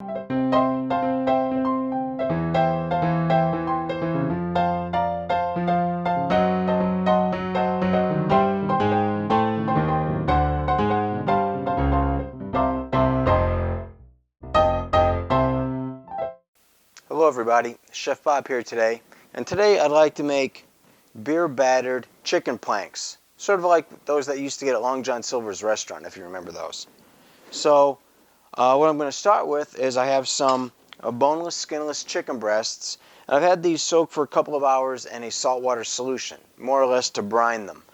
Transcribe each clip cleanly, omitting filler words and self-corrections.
Hello everybody, Chef Bob here today, and today I'd like to make beer battered chicken planks, sort of like those that you used to get at Long John Silver's restaurant, if you remember those. So what I'm going to start with is I have some boneless, skinless chicken breasts, and I've had these soaked for a couple of hours in a saltwater solution, more or less to brine them.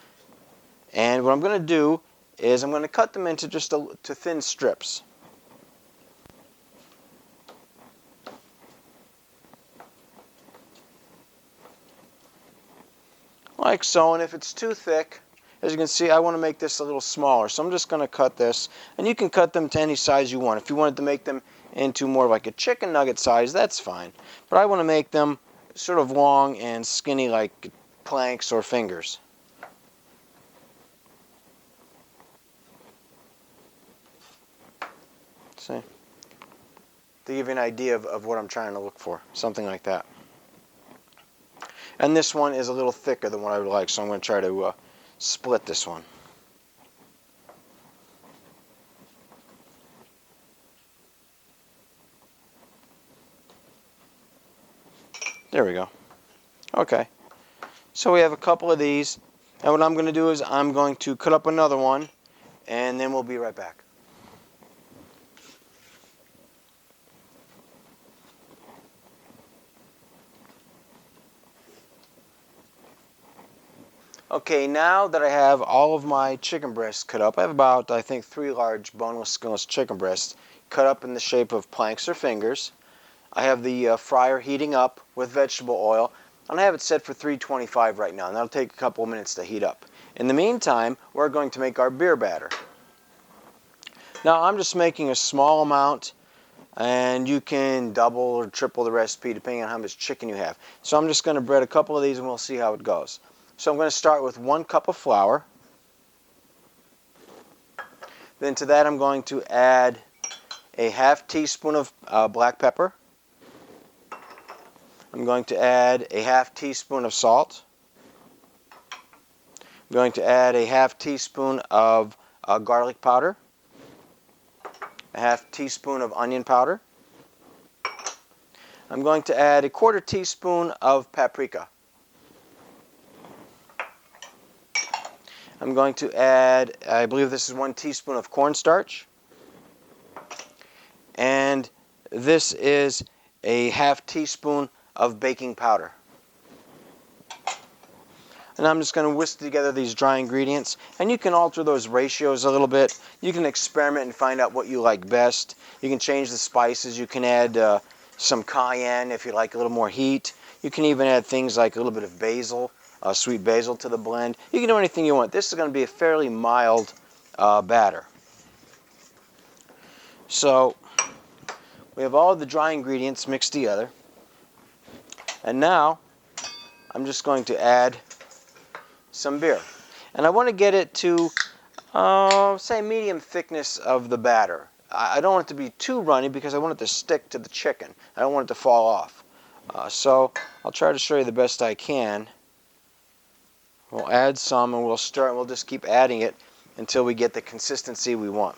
And what I'm going to do is I'm going to cut them into just to thin strips. Like so, and if it's too thick, as you can see, I want to make this a little smaller, so I'm just going to cut this, and you can cut them to any size you want. If you wanted to make them into more like a chicken nugget size, that's fine, but I want to make them sort of long and skinny like planks or fingers. See? To give you an idea of what I'm trying to look for, something like that. And this one is a little thicker than what I would like, so I'm going to try to split this one. There we go. Okay. So we have a couple of these, and what I'm going to do is I'm going to cut up another one, and then we'll be right back. Okay, now that I have all of my chicken breasts cut up, I have about, I think, 3 large boneless, skinless chicken breasts cut up in the shape of planks or fingers. I have the fryer heating up with vegetable oil, and I have it set for 325 right now, and that'll take a couple of minutes to heat up. In the meantime, we're going to make our beer batter. Now, I'm just making a small amount, and you can double or triple the recipe depending on how much chicken you have. So I'm just going to bread a couple of these, and we'll see how it goes. So I'm going to start with 1 cup of flour. Then to that I'm going to add a ½ teaspoon of black pepper. I'm going to add a ½ teaspoon of salt. I'm going to add a ½ teaspoon of garlic powder. A ½ teaspoon of onion powder. I'm going to add a ¼ teaspoon of paprika. I'm going to add, I believe this is 1 teaspoon of cornstarch. And this is a ½ teaspoon of baking powder. And I'm just going to whisk together these dry ingredients. And you can alter those ratios a little bit. You can experiment and find out what you like best. You can change the spices. You can add some cayenne if you like a little more heat. You can even add things like a little bit of basil. Sweet basil to the blend. You can do anything you want. This is going to be a fairly mild batter. So we have all of the dry ingredients mixed together. And now I'm just going to add some beer. And I want to get it to, say, medium thickness of the batter. I don't want it to be too runny because I want it to stick to the chicken. I don't want it to fall off. So I'll try to show you the best I can. We'll add some and we'll stir and we'll just keep adding it until we get the consistency we want.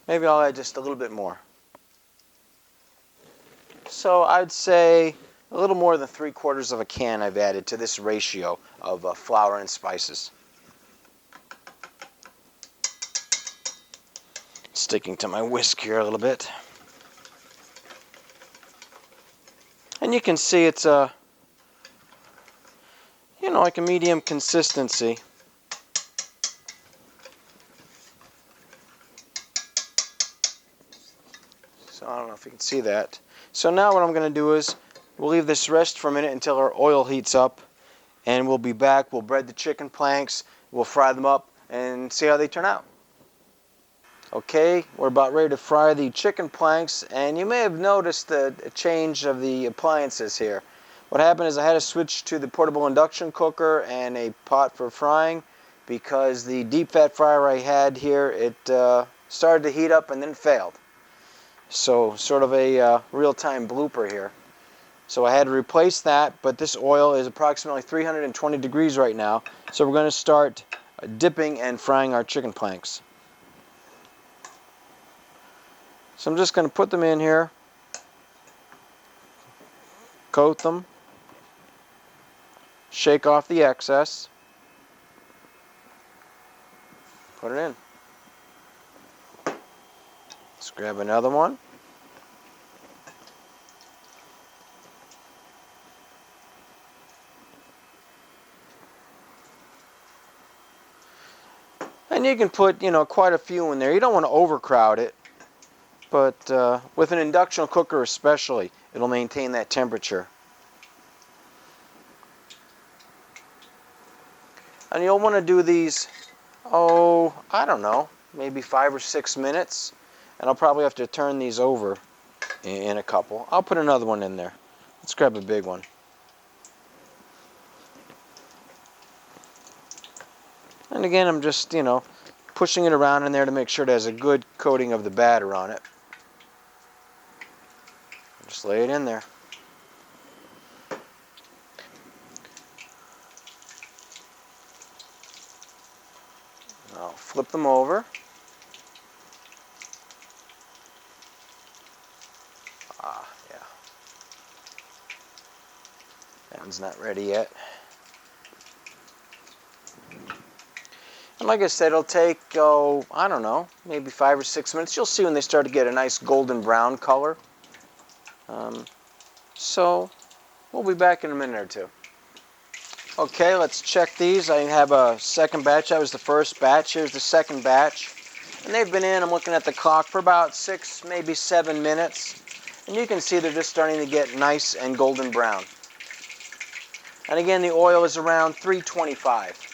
Maybe I'll add just a little bit more. So I'd say a little more than 3/4 of a can I've added to this ratio of flour and spices. Sticking to my whisk here a little bit. And you can see it's a, like a medium consistency. So I don't know if you can see that. So now what I'm going to do is we'll leave this rest for a minute until our oil heats up, and we'll be back. We'll bread the chicken planks, we'll fry them up, and see how they turn out. Okay, we're about ready to fry the chicken planks, and you may have noticed the change of the appliances here. What happened is I had to switch to the portable induction cooker and a pot for frying because the deep fat fryer I had here, it started to heat up and then failed. So sort of a real-time blooper here. So I had to replace that, but this oil is approximately 320 degrees right now, so we're going to start dipping and frying our chicken planks. So I'm just going to put them in here, coat them, shake off the excess, put it in. Let's grab another one. And you can put, quite a few in there. You don't want to overcrowd it, but with an induction cooker especially, it'll maintain that temperature. And you'll want to do these, I don't know, maybe 5 or 6 minutes. And I'll probably have to turn these over in a couple. I'll put another one in there. Let's grab a big one. And again, I'm just, pushing it around in there to make sure it has a good coating of the batter on it. Just lay it in there. I'll flip them over. Yeah. That one's not ready yet. And like I said, it'll take, I don't know, maybe 5 or 6 minutes. You'll see when they start to get a nice golden brown color. So we'll be back in a minute or two. Okay, let's check these. I have a second batch. That was the first batch. Here's the second batch. And they've been in, I'm looking at the clock, for about 6, maybe 7 minutes. And you can see they're just starting to get nice and golden brown. And again, the oil is around 325.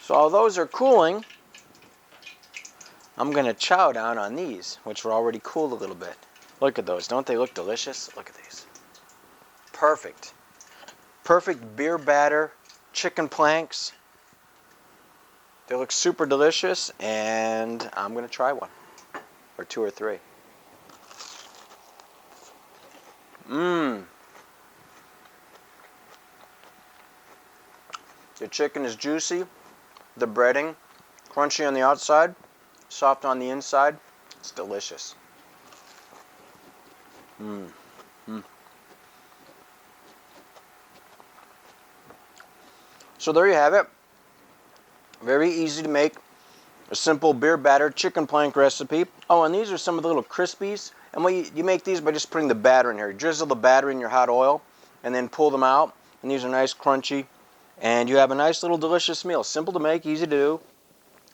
So while those are cooling, I'm going to chow down on these, which were already cooled a little bit. Look at those. Don't they look delicious? Look at these. Perfect. Perfect beer batter chicken planks. They look super delicious, and I'm going to try one. Or 2 or 3. Mmm. The chicken is juicy. The breading, crunchy on the outside, soft on the inside. It's delicious. Mmm. Mm. So there you have it. Very easy to make. A simple beer batter chicken plank recipe. Oh, and these are some of the little crispies. And you make these by just putting the batter in here. Drizzle the batter in your hot oil and then pull them out. And these are nice, crunchy. And you have a nice little delicious meal. Simple to make, easy to do.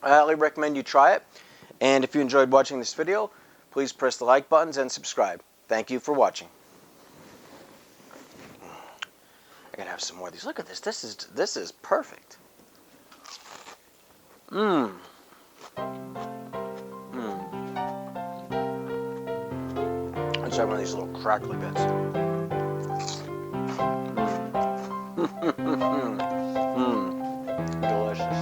I highly recommend you try it. And if you enjoyed watching this video, please press the like buttons and subscribe. Thank you for watching. I gotta have some more of these. Look at this. This is perfect. Mmm. Mmm. Let's have one of these little crackly bits. Mmm. Delicious.